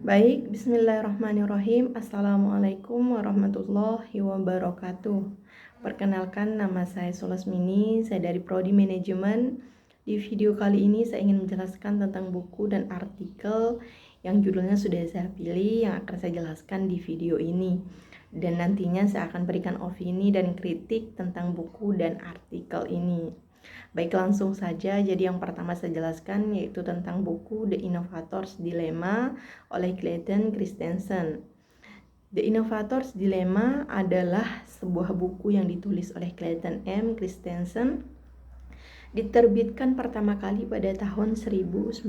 Baik, bismillahirrahmanirrahim. Assalamualaikum warahmatullahi wabarakatuh. Perkenalkan, nama saya Sulasmini, saya dari Prodi Manajemen. Di video kali ini saya ingin menjelaskan tentang buku dan artikel yang judulnya sudah saya pilih, yang akan saya jelaskan di video ini. Dan nantinya saya akan berikan opini dan kritik tentang buku dan artikel ini. Baik, langsung saja. Jadi yang pertama saya jelaskan yaitu tentang buku The Innovator's Dilemma oleh Clayton Christensen. The Innovator's Dilemma adalah sebuah buku yang ditulis oleh Clayton M. Christensen, diterbitkan pertama kali pada tahun 1997.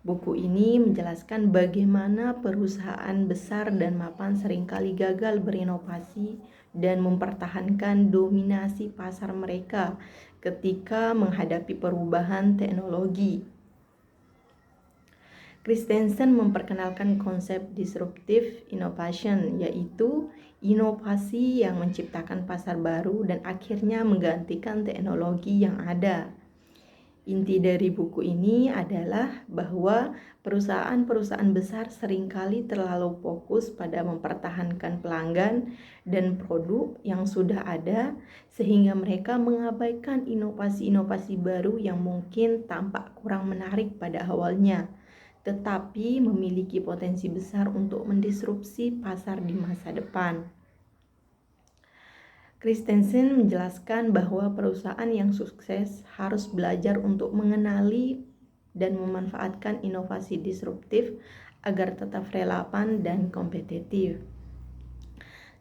Buku ini menjelaskan bagaimana perusahaan besar dan mapan seringkali gagal berinovasi dan mempertahankan dominasi pasar mereka ketika menghadapi perubahan teknologi. Christensen memperkenalkan konsep disruptive innovation, yaitu inovasi yang menciptakan pasar baru dan akhirnya menggantikan teknologi yang ada. Inti dari buku ini adalah bahwa perusahaan-perusahaan besar seringkali terlalu fokus pada mempertahankan pelanggan dan produk yang sudah ada, sehingga mereka mengabaikan inovasi-inovasi baru yang mungkin tampak kurang menarik pada awalnya, tetapi memiliki potensi besar untuk mendisrupsi pasar di masa depan. Christensen menjelaskan bahwa perusahaan yang sukses harus belajar untuk mengenali dan memanfaatkan inovasi disruptif agar tetap relevan dan kompetitif.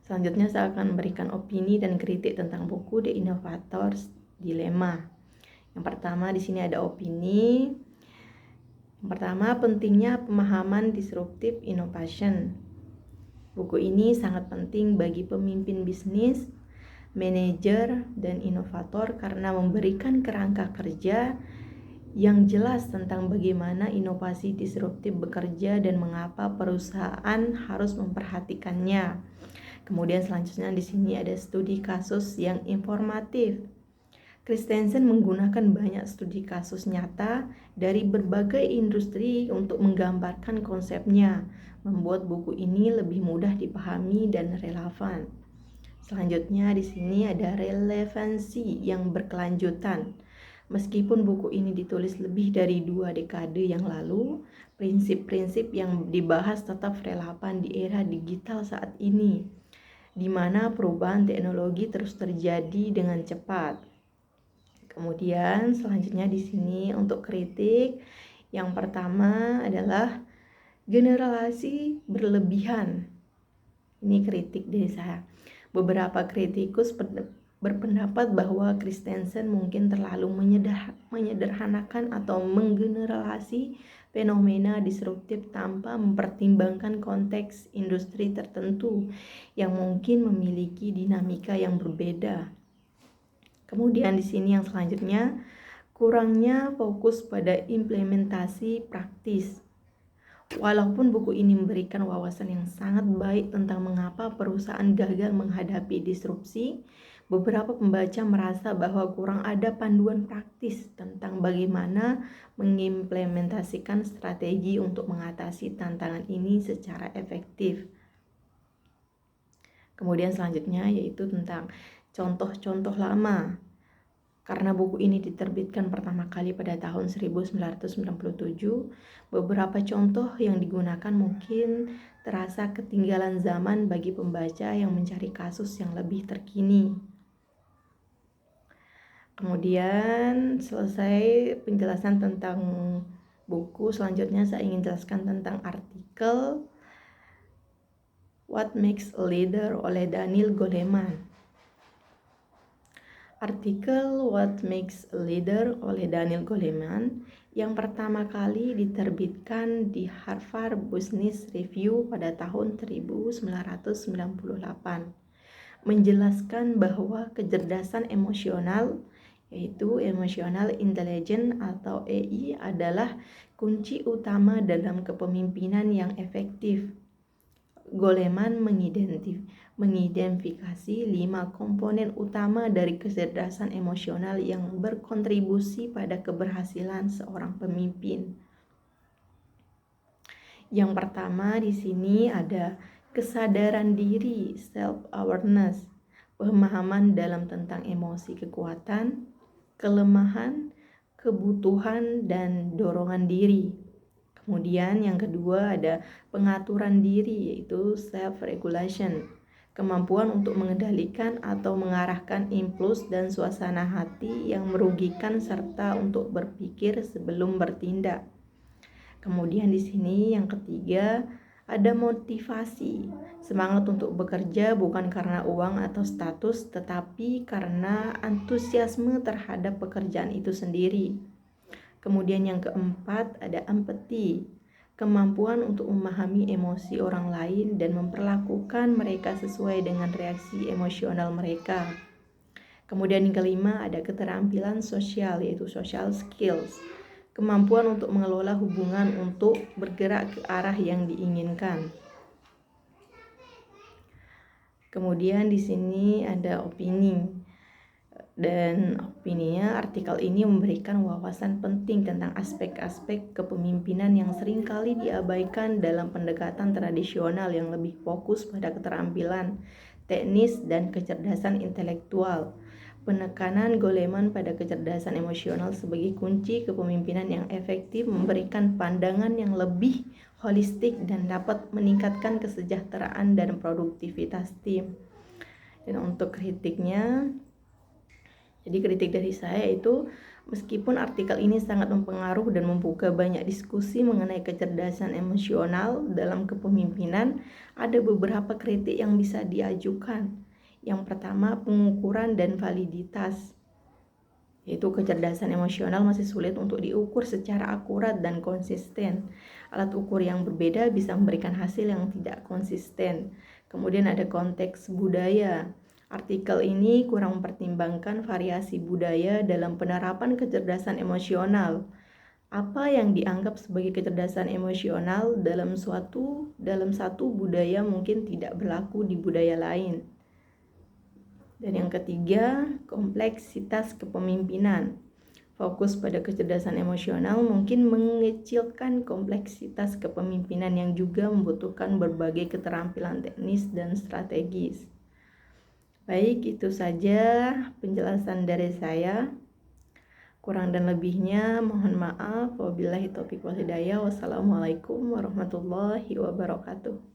Selanjutnya saya akan memberikan opini dan kritik tentang buku The Innovator's Dilemma. Yang pertama di sini ada opini. Yang pertama, pentingnya pemahaman disruptive innovation. Buku ini sangat penting bagi pemimpin bisnis, manajer, dan inovator karena memberikan kerangka kerja yang jelas tentang bagaimana inovasi disruptif bekerja dan mengapa perusahaan harus memperhatikannya. Kemudian selanjutnya di sini ada studi kasus yang informatif. Christensen menggunakan banyak studi kasus nyata dari berbagai industri untuk menggambarkan konsepnya, membuat buku ini lebih mudah dipahami dan relevan. Selanjutnya di sini ada relevansi yang berkelanjutan. Meskipun buku ini ditulis lebih dari 2 dekade yang lalu, prinsip-prinsip yang dibahas tetap relevan di era digital saat ini, di mana perubahan teknologi terus terjadi dengan cepat. Kemudian selanjutnya di sini untuk kritik, yang pertama adalah generalisasi berlebihan. Ini kritik dari saya. Beberapa kritikus berpendapat bahwa Christensen mungkin terlalu menyederhanakan atau menggeneralisasi fenomena disruptif tanpa mempertimbangkan konteks industri tertentu yang mungkin memiliki dinamika yang berbeda. Kemudian di sini yang selanjutnya, kurangnya fokus pada implementasi praktis. Walaupun buku ini memberikan wawasan yang sangat baik tentang mengapa perusahaan gagal menghadapi disrupsi, beberapa pembaca merasa bahwa kurang ada panduan praktis tentang bagaimana mengimplementasikan strategi untuk mengatasi tantangan ini secara efektif. Kemudian selanjutnya yaitu tentang contoh-contoh lama. Karena buku ini diterbitkan pertama kali pada tahun 1997, beberapa contoh yang digunakan mungkin terasa ketinggalan zaman bagi pembaca yang mencari kasus yang lebih terkini. Kemudian selesai penjelasan tentang buku, selanjutnya saya ingin jelaskan tentang artikel What Makes a Leader oleh Daniel Goleman. Artikel What Makes a Leader oleh Daniel Goleman yang pertama kali diterbitkan di Harvard Business Review pada tahun 1998 menjelaskan bahwa kecerdasan emosional, yaitu emotional intelligence atau EI, adalah kunci utama dalam kepemimpinan yang efektif. Goleman mengidentifikasi 5 komponen utama dari kecerdasan emosional yang berkontribusi pada keberhasilan seorang pemimpin. Yang pertama di sini ada kesadaran diri, self awareness, pemahaman dalam tentang emosi kekuatan, kelemahan, kebutuhan dan dorongan diri. Kemudian yang kedua ada pengaturan diri, yaitu self regulation, kemampuan untuk mengendalikan atau mengarahkan impuls dan suasana hati yang merugikan serta untuk berpikir sebelum bertindak. Kemudian di sini yang ketiga ada motivasi, semangat untuk bekerja bukan karena uang atau status, tetapi karena antusiasme terhadap pekerjaan itu sendiri. Kemudian yang keempat ada empati, kemampuan untuk memahami emosi orang lain dan memperlakukan mereka sesuai dengan reaksi emosional mereka. Kemudian yang kelima ada keterampilan sosial, yaitu social skills, kemampuan untuk mengelola hubungan untuk bergerak ke arah yang diinginkan. Kemudian di sini ada opini. Dan opininya, artikel ini memberikan wawasan penting tentang aspek-aspek kepemimpinan yang seringkali diabaikan dalam pendekatan tradisional yang lebih fokus pada keterampilan teknis dan kecerdasan intelektual. Penekanan Goleman pada kecerdasan emosional sebagai kunci kepemimpinan yang efektif memberikan pandangan yang lebih holistik dan dapat meningkatkan kesejahteraan dan produktivitas tim. Dan untuk kritiknya, jadi kritik dari saya itu, meskipun artikel ini sangat mempengaruhi dan membuka banyak diskusi mengenai kecerdasan emosional dalam kepemimpinan, ada beberapa kritik yang bisa diajukan. Yang pertama, pengukuran dan validitas, yaitu kecerdasan emosional masih sulit untuk diukur secara akurat dan konsisten. Alat ukur yang berbeda bisa memberikan hasil yang tidak konsisten. Kemudian ada konteks budaya. Artikel ini kurang mempertimbangkan variasi budaya dalam penerapan kecerdasan emosional. Apa yang dianggap sebagai kecerdasan emosional dalam satu budaya mungkin tidak berlaku di budaya lain. Dan yang ketiga, kompleksitas kepemimpinan. Fokus pada kecerdasan emosional mungkin mengecilkan kompleksitas kepemimpinan yang juga membutuhkan berbagai keterampilan teknis dan strategis. Baik, itu saja penjelasan dari saya. Kurang dan lebihnya mohon maaf. Wabillahi taufiq wal hidayah. Wassalamualaikum warahmatullahi wabarakatuh.